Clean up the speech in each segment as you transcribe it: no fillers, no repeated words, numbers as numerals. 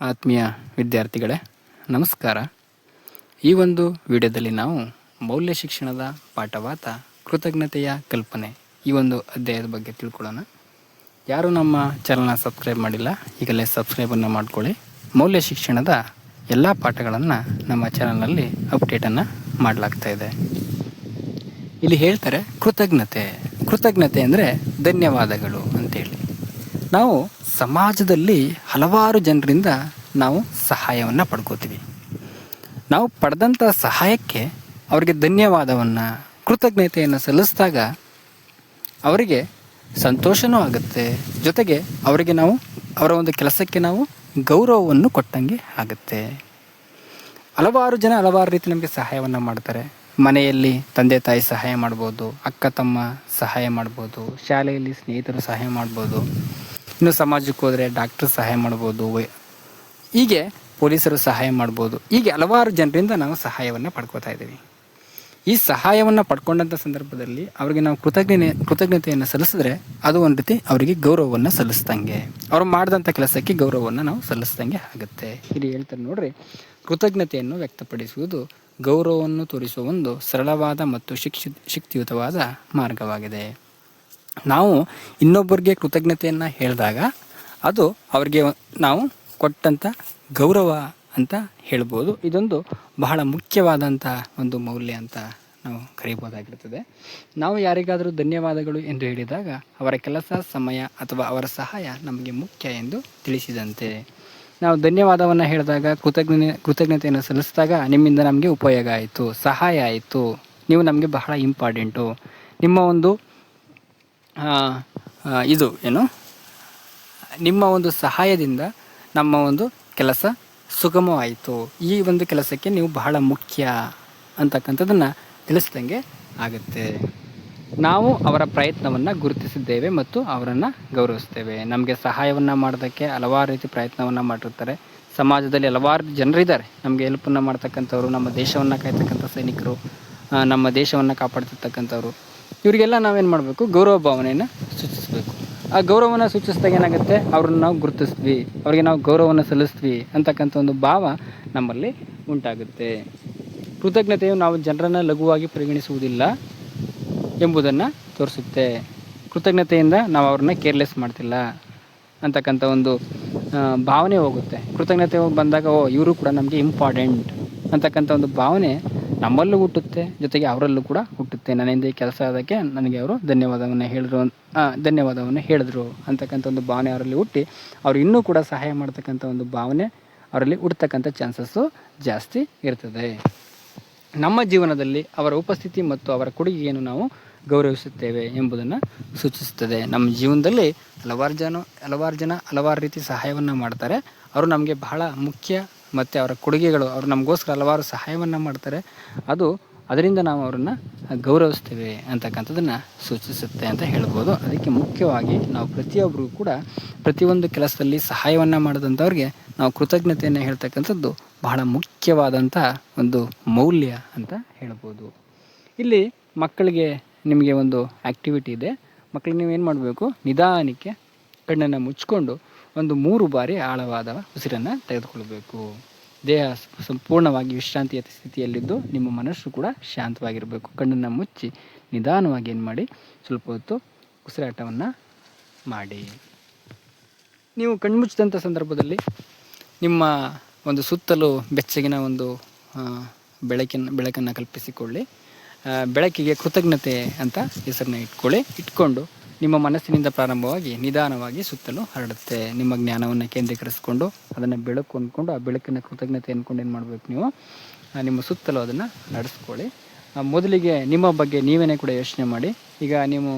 ಆತ್ಮೀಯ ವಿದ್ಯಾರ್ಥಿಗಳೇ, ನಮಸ್ಕಾರ. ಈ ಒಂದು ವಿಡಿಯೋದಲ್ಲಿ ನಾವು ಮೌಲ್ಯ ಶಿಕ್ಷಣದ ಪಾಠವಾದ ಕೃತಜ್ಞತೆಯ ಕಲ್ಪನೆ ಈ ಒಂದು ಅಧ್ಯಾಯದ ಬಗ್ಗೆ ತಿಳ್ಕೊಳ್ಳೋಣ. ಯಾರು ನಮ್ಮ ಚಾನಲ್ನ ಸಬ್ಸ್ಕ್ರೈಬ್ ಮಾಡಿಲ್ಲ, ಈಗಲೇ ಸಬ್ಸ್ಕ್ರೈಬನ್ನು ಮಾಡ್ಕೊಳ್ಳಿ. ಮೌಲ್ಯ ಶಿಕ್ಷಣದ ಎಲ್ಲ ಪಾಠಗಳನ್ನು ನಮ್ಮ ಚಾನಲ್ನಲ್ಲಿ ಅಪ್ಡೇಟನ್ನು ಮಾಡಲಾಗ್ತಾ ಇದೆ. ಇಲ್ಲಿ ಹೇಳ್ತಾರೆ ಕೃತಜ್ಞತೆ ಅಂದರೆ ಧನ್ಯವಾದಗಳು ಅಂತೇಳಿ. ನಾವು ಸಮಾಜದಲ್ಲಿ ಹಲವಾರು ಜನರಿಂದ ನಾವು ಸಹಾಯವನ್ನು ಪಡ್ಕೋತೀವಿ. ನಾವು ಪಡೆದಂಥ ಸಹಾಯಕ್ಕೆ ಅವರಿಗೆ ಧನ್ಯವಾದವನ್ನು, ಕೃತಜ್ಞತೆಯನ್ನು ಸಲ್ಲಿಸಿದಾಗ ಅವರಿಗೆ ಸಂತೋಷವೂ ಆಗುತ್ತೆ. ಜೊತೆಗೆ ಅವರಿಗೆ ನಾವು ಅವರ ಒಂದು ಕೆಲಸಕ್ಕೆ ನಾವು ಗೌರವವನ್ನು ಕೊಟ್ಟಂಗೆ ಆಗುತ್ತೆ. ಹಲವಾರು ಜನ ಹಲವಾರು ರೀತಿ ನಮಗೆ ಸಹಾಯವನ್ನು ಮಾಡ್ತಾರೆ. ಮನೆಯಲ್ಲಿ ತಂದೆ ತಾಯಿ ಸಹಾಯ ಮಾಡ್ಬೋದು, ಅಕ್ಕ ತಮ್ಮ ಸಹಾಯ ಮಾಡ್ಬೋದು, ಶಾಲೆಯಲ್ಲಿ ಸ್ನೇಹಿತರು ಸಹಾಯ ಮಾಡ್ಬೋದು, ಇನ್ನು ಸಮಾಜಕ್ಕೆ ಹೋದರೆ ಡಾಕ್ಟರ್ ಸಹಾಯ ಮಾಡ್ಬೋದು, ಹೀಗೆ ಪೊಲೀಸರು ಸಹಾಯ ಮಾಡ್ಬೋದು. ಹೀಗೆ ಹಲವಾರು ಜನರಿಂದ ನಾವು ಸಹಾಯವನ್ನು ಪಡ್ಕೋತಾ ಇದ್ದೀವಿ. ಈ ಸಹಾಯವನ್ನು ಪಡ್ಕೊಂಡಂಥ ಸಂದರ್ಭದಲ್ಲಿ ಅವರಿಗೆ ನಾವು ಕೃತಜ್ಞತೆಯನ್ನು ಸಲ್ಲಿಸಿದ್ರೆ ಅದು ಒಂದು ರೀತಿ ಅವರಿಗೆ ಗೌರವವನ್ನು ಸಲ್ಲಿಸ್ದಂಗೆ, ಅವರು ಮಾಡಿದಂಥ ಕೆಲಸಕ್ಕೆ ಗೌರವವನ್ನು ನಾವು ಸಲ್ಲಿಸ್ದಂಗೆ ಆಗುತ್ತೆ. ಇಲ್ಲಿ ಹೇಳ್ತಾರೆ ನೋಡ್ರಿ, ಕೃತಜ್ಞತೆಯನ್ನು ವ್ಯಕ್ತಪಡಿಸುವುದು ಗೌರವವನ್ನು ತೋರಿಸುವ ಒಂದು ಸರಳವಾದ ಮತ್ತು ಶಕ್ತಿಯುತವಾದ ಮಾರ್ಗವಾಗಿದೆ. ನಾವು ಇನ್ನೊಬ್ಬರಿಗೆ ಕೃತಜ್ಞತೆಯನ್ನು ಹೇಳಿದಾಗ ಅದು ಅವರಿಗೆ ನಾವು ಕೊಟ್ಟಂಥ ಗೌರವ ಅಂತ ಹೇಳ್ಬೋದು. ಇದೊಂದು ಬಹಳ ಮುಖ್ಯವಾದಂಥ ಒಂದು ಮೌಲ್ಯ ಅಂತ ನಾವು ಕರೀಬೋದಾಗಿರ್ತದೆ. ನಾವು ಯಾರಿಗಾದರೂ ಧನ್ಯವಾದಗಳು ಎಂದು ಹೇಳಿದಾಗ ಅವರ ಕೆಲಸ, ಸಮಯ ಅಥವಾ ಅವರ ಸಹಾಯ ನಮಗೆ ಮುಖ್ಯ ಎಂದು ತಿಳಿಸಿದಂತೆ. ನಾವು ಧನ್ಯವಾದವನ್ನು ಹೇಳಿದಾಗ, ಕೃತಜ್ಞತೆಯನ್ನು ಸಲ್ಲಿಸಿದಾಗ ನಿಮ್ಮಿಂದ ನಮಗೆ ಉಪಯೋಗ ಆಯಿತು, ಸಹಾಯ ಆಯಿತು, ನೀವು ನಮಗೆ ಬಹಳ ಇಂಪಾರ್ಟೆಂಟು, ನಿಮ್ಮ ಒಂದು ನಿಮ್ಮ ಒಂದು ಸಹಾಯದಿಂದ ನಮ್ಮ ಒಂದು ಕೆಲಸ ಸುಗಮವಾಯಿತು, ಈ ಒಂದು ಕೆಲಸಕ್ಕೆ ನೀವು ಬಹಳ ಮುಖ್ಯ ಅಂತಕ್ಕಂಥದ್ದನ್ನು ತಿಳಿಸ್ದಂಗೆ ಆಗುತ್ತೆ. ನಾವು ಅವರ ಪ್ರಯತ್ನವನ್ನು ಗುರುತಿಸಿದ್ದೇವೆ ಮತ್ತು ಅವರನ್ನು ಗೌರವಿಸ್ತೇವೆ. ನಮಗೆ ಸಹಾಯವನ್ನು ಮಾಡೋದಕ್ಕೆ ಹಲವಾರು ರೀತಿ ಪ್ರಯತ್ನವನ್ನು ಮಾಡಿರ್ತಾರೆ. ಸಮಾಜದಲ್ಲಿ ಹಲವಾರು ಜನರಿದ್ದಾರೆ ನಮಗೆ ಹೆಲ್ಪನ್ನು ಮಾಡ್ತಕ್ಕಂಥವ್ರು, ನಮ್ಮ ದೇಶವನ್ನು ಕಾಯ್ತಕ್ಕಂಥ ಸೈನಿಕರು, ನಮ್ಮ ದೇಶವನ್ನು ಕಾಪಾಡ್ತಿರ್ತಕ್ಕಂಥವ್ರು. ಇವರಿಗೆಲ್ಲ ನಾವೇನು ಮಾಡಬೇಕು, ಗೌರವ ಭಾವನೆಯನ್ನು ಸೂಚಿಸಬೇಕು. ಆ ಗೌರವವನ್ನು ಸೂಚಿಸಿದಾಗ ಏನಾಗುತ್ತೆ, ಅವ್ರನ್ನ ನಾವು ಗುರುತಿಸ್ತೀವಿ, ಅವರಿಗೆ ನಾವು ಗೌರವವನ್ನು ಸಲ್ಲಿಸ್ತೀವಿ ಅಂತಕ್ಕಂಥ ಒಂದು ಭಾವ ನಮ್ಮಲ್ಲಿ ಉಂಟಾಗುತ್ತೆ. ಕೃತಜ್ಞತೆಯು ನಾವು ಜನರನ್ನು ಲಘುವಾಗಿ ಪರಿಗಣಿಸುವುದಿಲ್ಲ ಎಂಬುದನ್ನು ತೋರಿಸುತ್ತೆ. ಕೃತಜ್ಞತೆಯಿಂದ ನಾವು ಅವ್ರನ್ನ ಕೇರ್ಲೆಸ್ ಮಾಡ್ತಿಲ್ಲ ಅಂತಕ್ಕಂಥ ಒಂದು ಭಾವನೆ ಹೋಗುತ್ತೆ. ಕೃತಜ್ಞತೆ ಬಂದಾಗ ಇವರು ಕೂಡ ನಮಗೆ ಇಂಪಾರ್ಟೆಂಟ್ ಅಂತಕ್ಕಂಥ ಒಂದು ಭಾವನೆ ನಮ್ಮಲ್ಲೂ ಹುಟ್ಟುತ್ತೆ, ಜೊತೆಗೆ ಅವರಲ್ಲೂ ಕೂಡ ಹುಟ್ಟುತ್ತೆ. ನನ್ನಿಂದ ಈ ಕೆಲಸ ಆದಕ್ಕೆ ನನಗೆ ಅವರು ಧನ್ಯವಾದವನ್ನು ಹೇಳಿದ್ರು ಅಂತಕ್ಕಂಥ ಒಂದು ಭಾವನೆ ಅವರಲ್ಲಿ ಹುಟ್ಟಿ ಅವರು ಇನ್ನೂ ಕೂಡ ಸಹಾಯ ಮಾಡ್ತಕ್ಕಂಥ ಒಂದು ಭಾವನೆ ಅವರಲ್ಲಿ ಹುಡ್ತಕ್ಕಂಥ ಚಾನ್ಸಸ್ಸು ಜಾಸ್ತಿ ಇರ್ತದೆ. ನಮ್ಮ ಜೀವನದಲ್ಲಿ ಅವರ ಉಪಸ್ಥಿತಿ ಮತ್ತು ಅವರ ಕೊಡುಗೆಯನ್ನು ನಾವು ಗೌರವಿಸುತ್ತೇವೆ ಎಂಬುದನ್ನು ಸೂಚಿಸುತ್ತದೆ. ನಮ್ಮ ಜೀವನದಲ್ಲಿ ಹಲವಾರು ಜನ ಹಲವಾರು ರೀತಿ ಸಹಾಯವನ್ನು ಮಾಡ್ತಾರೆ. ಅವರು ನಮಗೆ ಬಹಳ ಮುಖ್ಯ ಮತ್ತು ಅವರ ಕೊಡುಗೆಗಳು, ಅವರು ನಮಗೋಸ್ಕರ ಹಲವಾರು ಸಹಾಯವನ್ನು ಮಾಡ್ತಾರೆ. ಅದರಿಂದ ನಾವು ಅವರನ್ನು ಗೌರವಿಸ್ತೇವೆ ಅಂತಕ್ಕಂಥದ್ದನ್ನು ಸೂಚಿಸುತ್ತೆ ಅಂತ ಹೇಳ್ಬೋದು. ಅದಕ್ಕೆ ಮುಖ್ಯವಾಗಿ ನಾವು ಪ್ರತಿಯೊಬ್ಬರಿಗೂ ಕೂಡ ಪ್ರತಿಯೊಂದು ಕೆಲಸದಲ್ಲಿ ಸಹಾಯವನ್ನು ಮಾಡಿದಂಥವ್ರಿಗೆ ನಾವು ಕೃತಜ್ಞತೆಯನ್ನು ಹೇಳ್ತಕ್ಕಂಥದ್ದು ಬಹಳ ಮುಖ್ಯವಾದಂಥ ಒಂದು ಮೌಲ್ಯ ಅಂತ ಹೇಳ್ಬೋದು. ಇಲ್ಲಿ ಮಕ್ಕಳಿಗೆ ನಿಮಗೆ ಒಂದು ಆ್ಯಕ್ಟಿವಿಟಿ ಇದೆ. ಮಕ್ಕಳಿಗೆ ನೀವೇನು ಮಾಡಬೇಕು, ನಿಧಾನಕ್ಕೆ ಕಣ್ಣನ್ನು ಮುಚ್ಕೊಂಡು ಒಂದು 3 ಬಾರಿ ಆಳವಾದ ಉಸಿರನ್ನು ತೆಗೆದುಕೊಳ್ಬೇಕು. ದೇಹ ಸಂಪೂರ್ಣವಾಗಿ ವಿಶ್ರಾಂತಿಯ ಸ್ಥಿತಿಯಲ್ಲಿದ್ದು ನಿಮ್ಮ ಮನಸ್ಸು ಕೂಡ ಶಾಂತವಾಗಿರಬೇಕು. ಕಣ್ಣನ್ನು ಮುಚ್ಚಿ ನಿಧಾನವಾಗಿ ಏನು ಮಾಡಿ, ಸ್ವಲ್ಪ ಹೊತ್ತು ಉಸಿರಾಟವನ್ನು ಮಾಡಿ. ನೀವು ಕಣ್ಮುಚ್ಚಿದಂಥ ಸಂದರ್ಭದಲ್ಲಿ ನಿಮ್ಮ ಒಂದು ಸುತ್ತಲೂ ಬೆಚ್ಚಗಿನ ಒಂದು ಬೆಳಕನ್ನು ಕಲ್ಪಿಸಿಕೊಳ್ಳಿ. ಬೆಳಕಿಗೆ ಕೃತಜ್ಞತೆ ಅಂತ ಹೆಸರನ್ನ ಇಟ್ಕೊಂಡು ನಿಮ್ಮ ಮನಸ್ಸಿನಿಂದ ಪ್ರಾರಂಭವಾಗಿ ನಿಧಾನವಾಗಿ ಸುತ್ತಲೂ ಹರಡುತ್ತೆ. ನಿಮ್ಮ ಜ್ಞಾನವನ್ನು ಕೇಂದ್ರೀಕರಿಸಿಕೊಂಡು ಅದನ್ನು ಬೆಳಕು ಅಂದ್ಕೊಂಡು ಆ ಬೆಳಕಿನ ಕೃತಜ್ಞತೆ ಅಂದ್ಕೊಂಡು ಏನು ಮಾಡಬೇಕು, ನೀವು ನಿಮ್ಮ ಸುತ್ತಲೂ ಅದನ್ನು ನಡೆಸ್ಕೊಳ್ಳಿ. ಮೊದಲಿಗೆ ನಿಮ್ಮ ಬಗ್ಗೆ ನೀವೇನೇ ಕೂಡ ಯೋಚನೆ ಮಾಡಿ. ಈಗ ನೀವು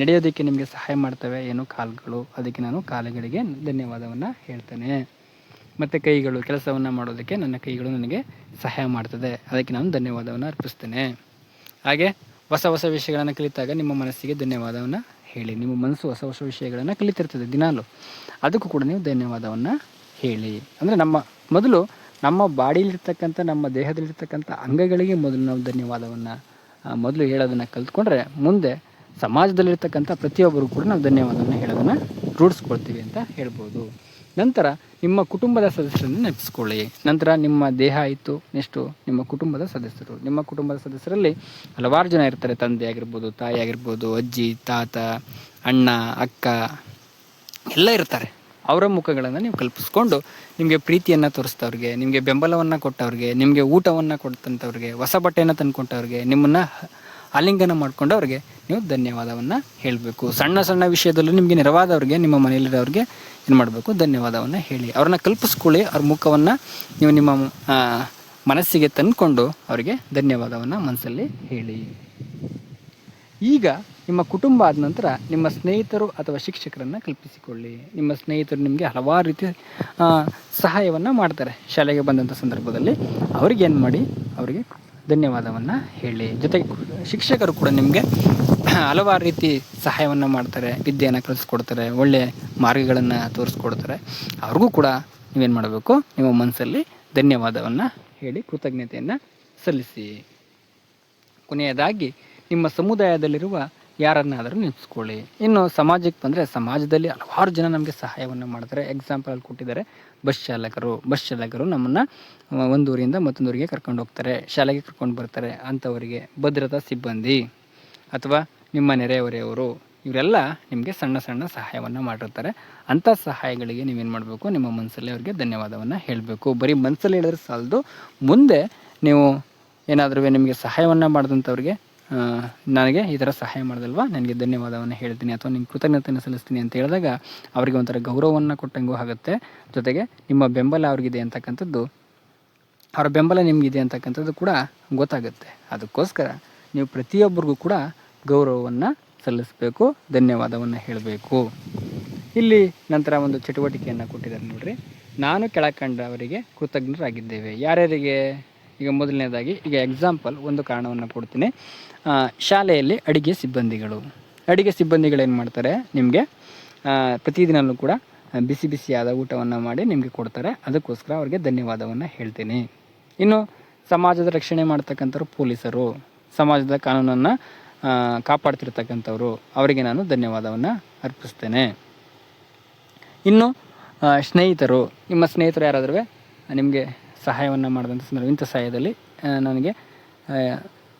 ನಡೆಯೋದಕ್ಕೆ ನಿಮಗೆ ಸಹಾಯ ಮಾಡ್ತವೆ ಏನು ಕಾಲುಗಳು, ಅದಕ್ಕೆ ನಾನು ಕಾಲುಗಳಿಗೆ ಧನ್ಯವಾದವನ್ನು ಹೇಳ್ತೇನೆ. ಮತ್ತು ಕೈಗಳು, ಕೆಲಸವನ್ನು ಮಾಡೋದಕ್ಕೆ ನನ್ನ ಕೈಗಳು ನನಗೆ ಸಹಾಯ ಮಾಡ್ತದೆ, ಅದಕ್ಕೆ ನಾನು ಧನ್ಯವಾದವನ್ನು ಅರ್ಪಿಸ್ತೇನೆ. ಹಾಗೆ ಹೊಸ ವಿಷಯಗಳನ್ನು ಕಲಿತಾಗ ನಿಮ್ಮ ಮನಸ್ಸಿಗೆ ಧನ್ಯವಾದವನ್ನು ಹೇಳಿ. ನಿಮ್ಮ ಮನಸ್ಸು ಹೊಸ ವಿಷಯಗಳನ್ನು ಕಲಿತಿರ್ತದೆ ದಿನಾಲು, ಅದಕ್ಕೂ ಕೂಡ ನೀವು ಧನ್ಯವಾದವನ್ನು ಹೇಳಿ. ಅಂದರೆ ನಮ್ಮ ಬಾಡಿಯಲ್ಲಿರ್ತಕ್ಕಂಥ, ನಮ್ಮ ದೇಹದಲ್ಲಿರ್ತಕ್ಕಂಥ ಅಂಗಗಳಿಗೆ ಮೊದಲು ನಾವು ಧನ್ಯವಾದವನ್ನು ಮೊದಲು ಹೇಳೋದನ್ನು ಕಲ್ತ್ಕೊಂಡ್ರೆ ಮುಂದೆ ಸಮಾಜದಲ್ಲಿರ್ತಕ್ಕಂಥ ಪ್ರತಿಯೊಬ್ಬರು ಕೂಡ ನಾವು ಧನ್ಯವಾದವನ್ನು ಹೇಳೋದನ್ನು ರೂಢಿಸ್ಕೊಳ್ತೀವಿ ಅಂತ ಹೇಳ್ಬೋದು. ನಂತರ ನಿಮ್ಮ ಕುಟುಂಬದ ಸದಸ್ಯರನ್ನು ನೆನಪಿಸ್ಕೊಳ್ಳಿ. ನಂತರ ನಿಮ್ಮ ದೇಹ ಆಯಿತು, ನೆಕ್ಸ್ಟು ನಿಮ್ಮ ಕುಟುಂಬದ ಸದಸ್ಯರು. ನಿಮ್ಮ ಕುಟುಂಬದ ಸದಸ್ಯರಲ್ಲಿ ಹಲವಾರು ಜನ ಇರ್ತಾರೆ. ತಂದೆ ಆಗಿರ್ಬೋದು, ತಾಯಿ ಆಗಿರ್ಬೋದು, ಅಜ್ಜಿ, ತಾತ, ಅಣ್ಣ, ಅಕ್ಕ ಎಲ್ಲ ಇರ್ತಾರೆ. ಅವರ ಮುಖಗಳನ್ನು ನೀವು ಕಲ್ಪಿಸ್ಕೊಂಡು ನಿಮಗೆ ಪ್ರೀತಿಯನ್ನು ತೋರಿಸ್ತವ್ರಿಗೆ, ನಿಮಗೆ ಬೆಂಬಲವನ್ನು ಕೊಟ್ಟವ್ರಿಗೆ, ನಿಮಗೆ ಊಟವನ್ನು ಕೊಟ್ಟಂಥವ್ರಿಗೆ, ಹೊಸ ಬಟ್ಟೆಯನ್ನು ತಂದುಕೊಟ್ಟವ್ರಿಗೆ, ನಿಮ್ಮನ್ನು ಆಲಿಂಗನ ಮಾಡ್ಕೊಂಡವ್ರಿಗೆ ನೀವು ಧನ್ಯವಾದವನ್ನು ಹೇಳಬೇಕು. ಸಣ್ಣ ಸಣ್ಣ ವಿಷಯದಲ್ಲೂ ನಿಮಗೆ ನೆರವಾದವ್ರಿಗೆ, ನಿಮ್ಮ ಮನೆಯಲ್ಲಿರೋರಿಗೆ ಏನು ಮಾಡಬೇಕು, ಧನ್ಯವಾದವನ್ನು ಹೇಳಿ. ಅವ್ರನ್ನ ಕಲ್ಪಿಸ್ಕೊಳ್ಳಿ. ಅವ್ರ ಮುಖವನ್ನು ನೀವು ನಿಮ್ಮ ಮನಸ್ಸಿಗೆ ತಂದುಕೊಂಡು ಅವರಿಗೆ ಧನ್ಯವಾದವನ್ನು ಮನಸ್ಸಲ್ಲಿ ಹೇಳಿ. ಈಗ ನಿಮ್ಮ ಕುಟುಂಬ ಆದ ನಂತರ ನಿಮ್ಮ ಸ್ನೇಹಿತರು ಅಥವಾ ಶಿಕ್ಷಕರನ್ನು ಕಲ್ಪಿಸಿಕೊಳ್ಳಿ. ನಿಮ್ಮ ಸ್ನೇಹಿತರು ನಿಮಗೆ ಹಲವಾರು ರೀತಿ ಸಹಾಯವನ್ನು ಮಾಡ್ತಾರೆ. ಶಾಲೆಗೆ ಬಂದಂಥ ಸಂದರ್ಭದಲ್ಲಿ ಅವ್ರಿಗೆ ಏನು ಮಾಡಿ, ಅವರಿಗೆ ಧನ್ಯವಾದವನ್ನು ಹೇಳಿ. ಜೊತೆಗೆ ಶಿಕ್ಷಕರು ಕೂಡ ನಿಮಗೆ ಹಲವಾರು ರೀತಿ ಸಹಾಯವನ್ನು ಮಾಡ್ತಾರೆ, ವಿದ್ಯೆಯನ್ನು ಕಲಿಸ್ಕೊಡ್ತಾರೆ, ಒಳ್ಳೆಯ ಮಾರ್ಗಗಳನ್ನು ತೋರಿಸ್ಕೊಡ್ತಾರೆ. ಅವ್ರಿಗೂ ಕೂಡ ನೀವೇನು ಮಾಡಬೇಕು, ನಿಮ್ಮ ಮನಸ್ಸಲ್ಲಿ ಧನ್ಯವಾದವನ್ನು ಹೇಳಿ ಕೃತಜ್ಞತೆಯನ್ನು ಸಲ್ಲಿಸಿ. ಕೊನೆಯದಾಗಿ ನಿಮ್ಮ ಸಮುದಾಯದಲ್ಲಿರುವ ಯಾರನ್ನಾದರೂ ನೆನೆಸ್ಕೊಳ್ಳಿ. ಇನ್ನು ಸಮಾಜಕ್ಕೆ ಬಂದರೆ ಸಮಾಜದಲ್ಲಿ ಹಲವಾರು ಜನ ನಮಗೆ ಸಹಾಯವನ್ನು ಮಾಡ್ತಾರೆ. ಎಕ್ಸಾಂಪಲ್ ಕೊಟ್ಟಿದ್ದಾರೆ, ಬಸ್ ಚಾಲಕರು ನಮ್ಮನ್ನು ಒಂದು ಊರಿಂದ ಮತ್ತೊಂದು ಊರಿಗೆ ಕರ್ಕೊಂಡು ಹೋಗ್ತಾರೆ, ಶಾಲೆಗೆ ಕರ್ಕೊಂಡು ಬರ್ತಾರೆ. ಅಂಥವರಿಗೆ ಭದ್ರತಾ ಸಿಬ್ಬಂದಿ ಅಥವಾ ನಿಮ್ಮ ನೆರೆಹೊರೆಯವರು ಇವರೆಲ್ಲ ನಿಮಗೆ ಸಣ್ಣ ಸಣ್ಣ ಸಹಾಯವನ್ನು ಮಾಡಿರ್ತಾರೆ. ಅಂಥ ಸಹಾಯಗಳಿಗೆ ನೀವೇನು ಮಾಡಬೇಕು, ನಿಮ್ಮ ಮನಸ್ಸಲ್ಲಿ ಅವರಿಗೆ ಧನ್ಯವಾದವನ್ನು ಹೇಳಬೇಕು. ಬರೀ ಮನಸ್ಸಲ್ಲಿ ಹೇಳಿದ್ರೆ ಸಾಲದು, ಮುಂದೆ ನೀವು ಏನಾದರೂ ನಿಮಗೆ ಸಹಾಯವನ್ನು ಮಾಡಿದಂಥವ್ರಿಗೆ ನನಗೆ ಈ ಥರ ಸಹಾಯ ಮಾಡಿದಲ್ವ, ನನಗೆ ಧನ್ಯವಾದವನ್ನು ಹೇಳ್ತೀನಿ ಅಥವಾ ನಿಮ್ಗೆ ಕೃತಜ್ಞತೆಯನ್ನು ಸಲ್ಲಿಸ್ತೀನಿ ಅಂತ ಹೇಳಿದಾಗ ಅವರಿಗೆ ಒಂಥರ ಗೌರವವನ್ನು ಕೊಟ್ಟಂಗೂ ಆಗುತ್ತೆ. ಜೊತೆಗೆ ನಿಮ್ಮ ಬೆಂಬಲ ಅವ್ರಿಗಿದೆ ಅಂತಕ್ಕಂಥದ್ದು, ಅವರ ಬೆಂಬಲ ನಿಮಗಿದೆ ಅಂತಕ್ಕಂಥದ್ದು ಕೂಡ ಗೊತ್ತಾಗುತ್ತೆ. ಅದಕ್ಕೋಸ್ಕರ ನೀವು ಪ್ರತಿಯೊಬ್ಬರಿಗೂ ಕೂಡ ಗೌರವವನ್ನು ಸಲ್ಲಿಸಬೇಕು, ಧನ್ಯವಾದವನ್ನು ಹೇಳಬೇಕು. ಇಲ್ಲಿ ನಂತರ ಒಂದು ಚಟುವಟಿಕೆಯನ್ನು ಕೊಟ್ಟಿದ್ದಾರೆ ನೋಡ್ರಿ. ನಾನು ಕೆಳಕಂಡವರಿಗೆ ಕೃತಜ್ಞರಾಗಿದ್ದೇವೆ. ಯಾರ್ಯಾರಿಗೆ? ಈಗ ಮೊದಲನೇದಾಗಿ ಈಗ ಎಕ್ಸಾಂಪಲ್ ಒಂದು ಕಾರಣವನ್ನು ಕೊಡ್ತೀನಿ. ಶಾಲೆಯಲ್ಲಿ ಅಡುಗೆ ಸಿಬ್ಬಂದಿಗಳೇನು ಮಾಡ್ತಾರೆ, ನಿಮಗೆ ಪ್ರತಿದಿನವೂ ಕೂಡ ಬಿಸಿ ಬಿಸಿಯಾದ ಊಟವನ್ನು ಮಾಡಿ ನಿಮಗೆ ಕೊಡ್ತಾರೆ. ಅದಕ್ಕೋಸ್ಕರ ಅವರಿಗೆ ಧನ್ಯವಾದವನ್ನು ಹೇಳ್ತೀನಿ. ಇನ್ನು ಸಮಾಜದ ರಕ್ಷಣೆ ಮಾಡ್ತಕ್ಕಂಥವ್ರು ಪೊಲೀಸರು, ಸಮಾಜದ ಕಾನೂನನ್ನು ಕಾಪಾಡ್ತಿರ್ತಕ್ಕಂಥವ್ರು, ಅವರಿಗೆ ನಾನು ಧನ್ಯವಾದವನ್ನು ಅರ್ಪಿಸ್ತೇನೆ. ಇನ್ನು ಸ್ನೇಹಿತರು, ನಿಮ್ಮ ಸ್ನೇಹಿತರು ಯಾರಾದರೂ ನಿಮಗೆ ಸಹಾಯವನ್ನು ಮಾಡಿದಂಥ ಸಂದರ್ಭ, ಇಂಥ ಸಮಯದಲ್ಲಿ ನನಗೆ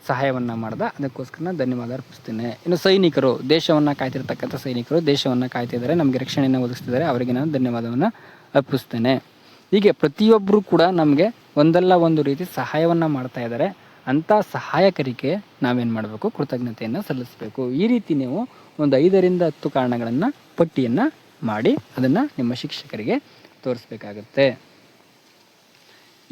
ಸಹಾಯವನ್ನು ಮಾಡ್ದ, ಅದಕ್ಕೋಸ್ಕರ ನಾನು ಧನ್ಯವಾದ ಅರ್ಪಿಸ್ತೇನೆ. ಇನ್ನು ಸೈನಿಕರು, ದೇಶವನ್ನು ಕಾಯ್ತಿರ್ತಕ್ಕಂಥ ಸೈನಿಕರು ದೇಶವನ್ನು ಕಾಯ್ತಿದ್ದಾರೆ, ನಮಗೆ ರಕ್ಷಣೆಯನ್ನು ಒದಗಿಸ್ತಿದ್ದಾರೆ, ಅವರಿಗೆ ನಾನು ಧನ್ಯವಾದವನ್ನು ಅರ್ಪಿಸ್ತೇನೆ. ಹೀಗೆ ಪ್ರತಿಯೊಬ್ಬರು ಕೂಡ ನಮಗೆ ಒಂದಲ್ಲ ಒಂದು ರೀತಿ ಸಹಾಯವನ್ನು ಮಾಡ್ತಾ ಇದ್ದಾರೆ. ಅಂಥ ಸಹಾಯಕರಿಗೆ ನಾವೇನು ಮಾಡಬೇಕು, ಕೃತಜ್ಞತೆಯನ್ನು ಸಲ್ಲಿಸಬೇಕು. ಈ ರೀತಿ ನೀವು ಒಂದು 5ರಿಂದ 10 ಕಾರಣಗಳನ್ನು ಪಟ್ಟಿಯನ್ನು ಮಾಡಿ ಅದನ್ನು ನಿಮ್ಮ ಶಿಕ್ಷಕರಿಗೆ ತೋರಿಸ್ಬೇಕಾಗತ್ತೆ.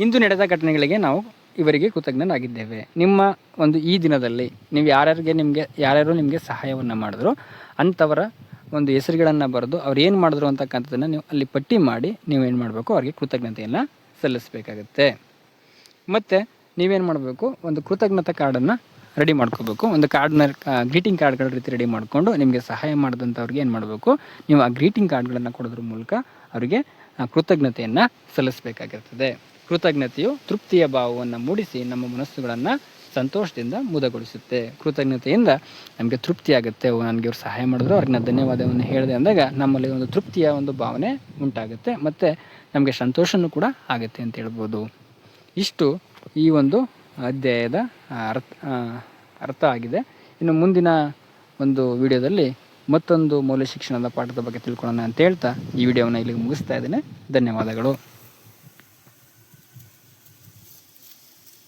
ಇಂದು ನಡೆದ ಘಟನೆಗಳಿಗೆ ನಾವು ಇವರಿಗೆ ಕೃತಜ್ಞರಾಗಿದ್ದೇವೆ. ನಿಮ್ಮ ಒಂದು ಈ ದಿನದಲ್ಲಿ ನೀವು ಯಾರ್ಯಾರು ನಿಮಗೆ ಸಹಾಯವನ್ನು ಮಾಡಿದ್ರು ಅಂಥವರ ಒಂದು ಹೆಸರುಗಳನ್ನು ಬರೆದು ಅವ್ರು ಏನು ಮಾಡಿದ್ರು ಅಂತಕ್ಕಂಥದ್ದನ್ನು ನೀವು ಅಲ್ಲಿ ಪಟ್ಟಿ ಮಾಡಿ ನೀವೇನು ಮಾಡಬೇಕು, ಅವ್ರಿಗೆ ಕೃತಜ್ಞತೆಯನ್ನು ಸಲ್ಲಿಸಬೇಕಾಗತ್ತೆ. ಮತ್ತು ನೀವೇನು ಮಾಡಬೇಕು, ಒಂದು ಕೃತಜ್ಞತಾ ಕಾರ್ಡನ್ನು ರೆಡಿ ಮಾಡ್ಕೋಬೇಕು. ಒಂದು ಗ್ರೀಟಿಂಗ್ ಕಾರ್ಡ್ಗಳ ರೀತಿ ರೆಡಿ ಮಾಡಿಕೊಂಡು ನಿಮಗೆ ಸಹಾಯ ಮಾಡಿದಂಥವ್ರಿಗೆ ಏನು ಮಾಡಬೇಕು, ನೀವು ಆ ಗ್ರೀಟಿಂಗ್ ಕಾರ್ಡ್ಗಳನ್ನು ಕೊಡೋದ್ರ ಮೂಲಕ ಅವರಿಗೆ ಕೃತಜ್ಞತೆಯನ್ನು ಸಲ್ಲಿಸಬೇಕಾಗಿರ್ತದೆ. ಕೃತಜ್ಞತೆಯು ತೃಪ್ತಿಯ ಭಾವವನ್ನು ಮೂಡಿಸಿ ನಮ್ಮ ಮನಸ್ಸುಗಳನ್ನು ಸಂತೋಷದಿಂದ ಮುದಗೊಳಿಸುತ್ತೆ. ಕೃತಜ್ಞತೆಯಿಂದ ನಮಗೆ ತೃಪ್ತಿ ಆಗುತ್ತೆ. ನನಗೆ ಇವ್ರು ಸಹಾಯ ಮಾಡಿದ್ರು, ಅವ್ರಿಗೆ ನಾನು ಧನ್ಯವಾದವನ್ನು ಹೇಳಿದೆ ಅಂದಾಗ ನಮ್ಮಲ್ಲಿ ಒಂದು ತೃಪ್ತಿಯ ಒಂದು ಭಾವನೆ ಉಂಟಾಗುತ್ತೆ ಮತ್ತು ನಮಗೆ ಸಂತೋಷವೂ ಕೂಡ ಆಗುತ್ತೆ ಅಂತ ಹೇಳ್ಬೋದು. ಇಷ್ಟು ಈ ಒಂದು ಅಧ್ಯಾಯದ ಅರ್ಥ ಆಗಿದೆ. ಇನ್ನು ಮುಂದಿನ ಒಂದು ವಿಡಿಯೋದಲ್ಲಿ ಮತ್ತೊಂದು ಮೌಲ್ಯ ಶಿಕ್ಷಣದ ಪಾಠದ ಬಗ್ಗೆ ತಿಳ್ಕೊಳ್ಳೋಣ ಅಂತ ಹೇಳ್ತಾ ಈ ವಿಡಿಯೋವನ್ನು ಇಲ್ಲಿಗೆ ಮುಗಿಸ್ತಾ ಇದ್ದೇನೆ. ಧನ್ಯವಾದಗಳು.